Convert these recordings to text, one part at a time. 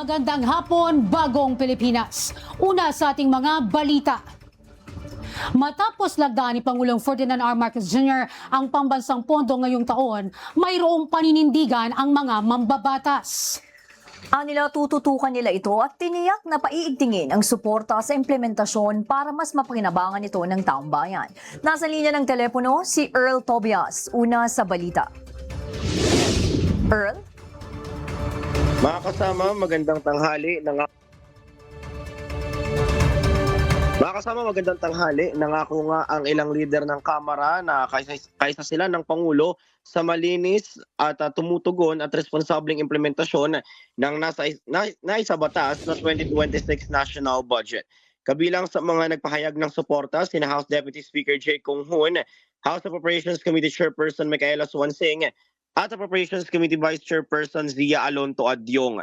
Magandang hapon, bagong Pilipinas. Una sa ating mga balita. Matapos lagdaan ni Pangulong Ferdinand R. Marcos Jr. ang pambansang pondo ngayong taon, mayroong paninindigan ang mga mambabatas. Anila tututukan nila ito at tiniyak na paiigtingin ang suporta sa implementasyon para mas mapakinabangan ito ng taong bayan. Nasa linya ng telepono si Earl Tobias, una sa balita. Earl? Mga kasama, magandang tanghali. Nangako nga ang ilang leader ng Kamara na kaysa sila ng Pangulo sa malinis at tumutugon at responsableng implementasyon ng nasa batas na 2026 National Budget. Kabilang sa mga nagpahayag ng suporta, sina House Deputy Speaker Jay Kung Hoon, House Appropriations Committee Chairperson Micaela Swansing, at Appropriations Committee Vice Chairperson Zia Alonto Adyong.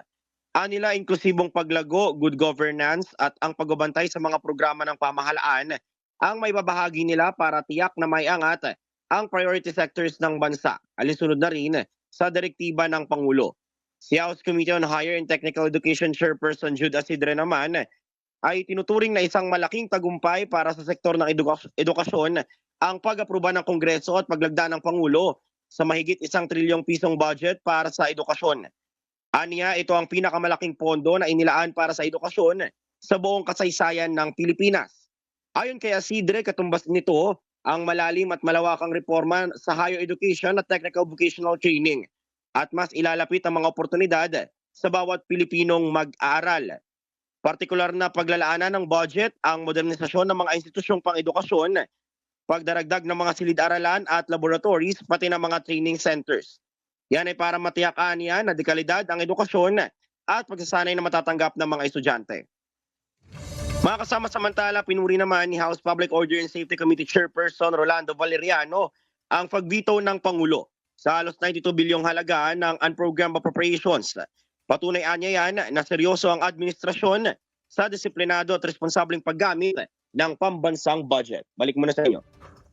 Anila inklusibong paglago, good governance at ang pagbabantay sa mga programa ng pamahalaan ang may babahagi nila para tiyak na may angat ang priority sectors ng bansa. Alinsunod na rin sa direktiba ng Pangulo. Si House Committee on Higher and Technical Education Chairperson Jude Asidre naman ay tinuturing na isang malaking tagumpay para sa sektor ng edukasyon ang pag-aproba ng Kongreso at paglagda ng Pangulo sa mahigit 1 trilyong pisong budget para sa edukasyon. Aniya, ito ang pinakamalaking pondo na inilaan para sa edukasyon sa buong kasaysayan ng Pilipinas. Ayon kay Asidre, katumbas nito ang malalim at malawakang reforma sa higher education at technical vocational training at mas ilalapit ang mga oportunidad sa bawat Pilipinong mag-aaral. Partikular na paglalaanan ng budget ang modernisasyon ng mga institusyong pang-edukasyon, pagdaragdag ng mga silid-aralan at laboratories, pati ng mga training centers. Yan ay para matiyakan niya na dekalidad ang edukasyon at pagsasanay na matatanggap ng mga estudyante. Mga kasama, samantala, pinuri naman ni House Public Order and Safety Committee Chairperson Rolando Valeriano ang pagbito ng Pangulo sa halos 92 bilyong halaga ng unprogrammed appropriations. Patunay niya yan na seryoso ang administrasyon sa disiplinado at responsableng paggamit ng pambansang budget. Balik muna sa inyo.